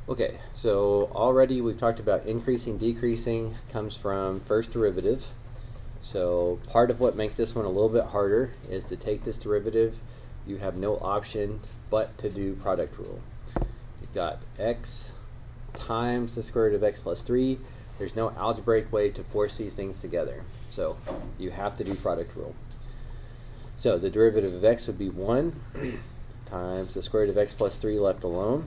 Okay, so already we've talked about increasing, decreasing comes from first derivative. So part of what makes this one a little bit harder is to take this derivative, you have no option but to do product rule. You've got x times the square root of x plus 3. There's no algebraic way to force these things together. So you have to do product rule. So the derivative of x would be 1 times the square root of x plus 3 left alone.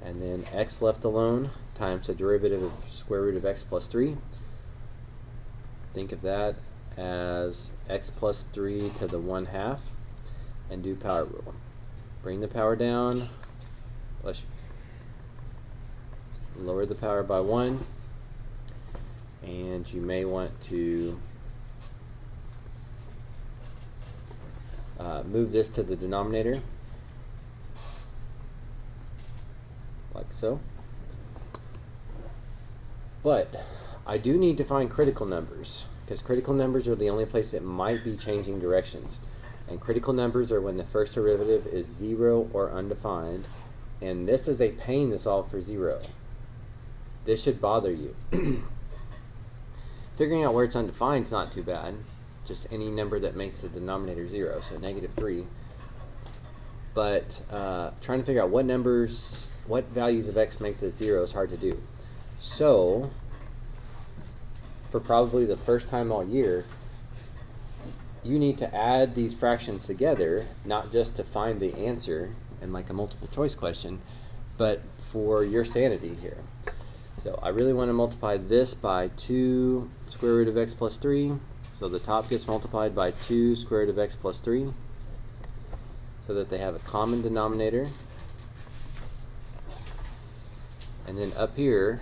And then x left alone times the derivative of square root of x plus 3. Think of that as x plus 3 to the 1/2 and do power rule. Bring the power down, bless you. Lower the power by 1, and you may want to move this to the denominator, like so. But I do need to find critical numbers, because critical numbers are the only place that might be changing directions. And critical numbers are when the first derivative is 0 or undefined, and this is a pain to solve for 0. This should bother you. Figuring out where it's undefined is not too bad, just any number that makes the denominator 0, so -3. But trying to figure out what values of x make this 0 is hard to do. So, for probably the first time all year, you need to add these fractions together, not just to find the answer in like a multiple choice question, but for your sanity here. So I really want to multiply this by 2 square root of x plus 3. So the top gets multiplied by 2 square root of x plus 3, so that they have a common denominator. And then up here,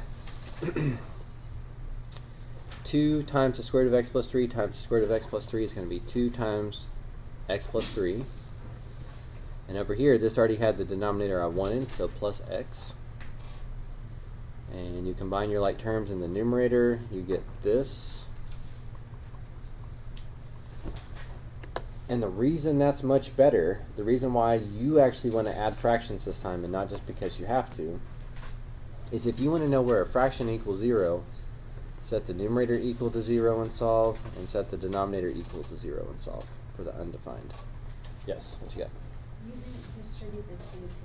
2 times the square root of x plus 3 times the square root of x plus 3 is going to be 2 times x plus 3. And over here, this already had the denominator I wanted, so plus x. And you combine your like terms in the numerator, you get this. And the reason that's much better, the reason why you actually want to add fractions this time and not just because you have to, is if you want to know where a fraction equals 0, set the numerator equal to 0 and solve, and set the denominator equal to 0 and solve for the undefined. Yes, what you got? You didn't distribute the 2 to the 3.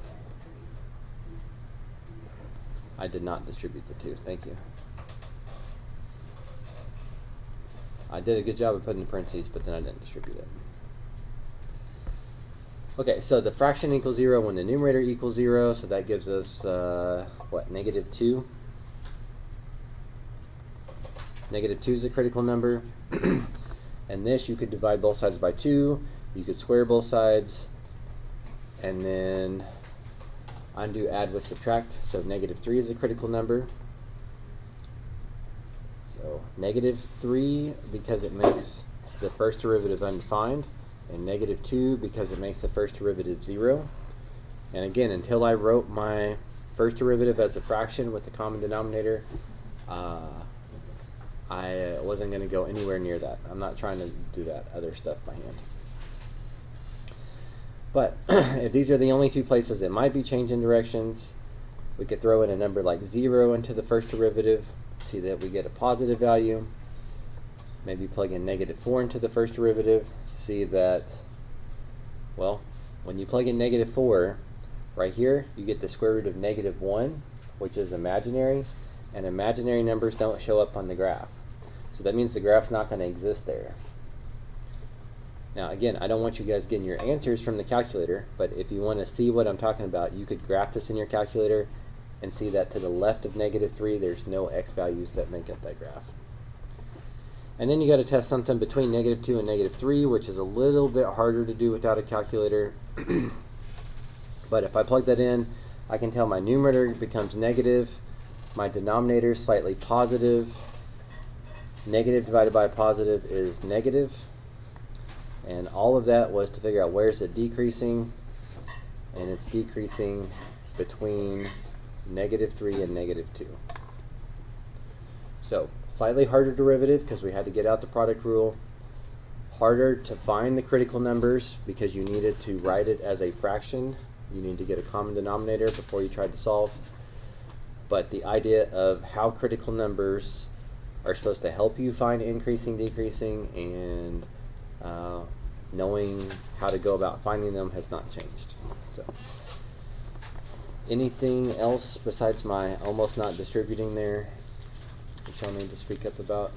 I did not distribute the 2, thank you. I did a good job of putting the parentheses, but then I didn't distribute it. Okay, so the fraction equals 0 when the numerator equals 0, so that gives us, what, -2? -2 is a critical number. And this, you could divide both sides by 2, you could square both sides, and then undo, add with subtract, so -3 is a critical number. So -3 because it makes the first derivative undefined, and -2 because it makes the first derivative 0. And again, until I wrote my first derivative as a fraction with the common denominator, I wasn't going to go anywhere near that. I'm not trying to do that other stuff by hand. But if these are the only two places that might be changing directions, we could throw in a number like 0 into the first derivative, see that we get a positive value. Maybe plug in -4 into the first derivative, see that, well, when you plug in -4, right here, you get the square root of -1, which is imaginary, and imaginary numbers don't show up on the graph. So that means the graph's not going to exist there. Now again, I don't want you guys getting your answers from the calculator, but if you want to see what I'm talking about, you could graph this in your calculator and see that to the left of -3, there's no x values that make up that graph. And then you got to test something between -2 and -3, which is a little bit harder to do without a calculator. But if I plug that in, I can tell my numerator becomes negative, my denominator is slightly positive. Negative divided by positive is negative. And all of that was to figure out where is it decreasing, and it's decreasing between -3 and -2. So slightly harder derivative because we had to get out the product rule. Harder to find the critical numbers because you needed to write it as a fraction. You need to get a common denominator before you tried to solve. but the idea of how critical numbers are supposed to help you find increasing, decreasing, and knowing how to go about finding them has not changed. So, anything else besides my almost not distributing there that y'all need to speak up about?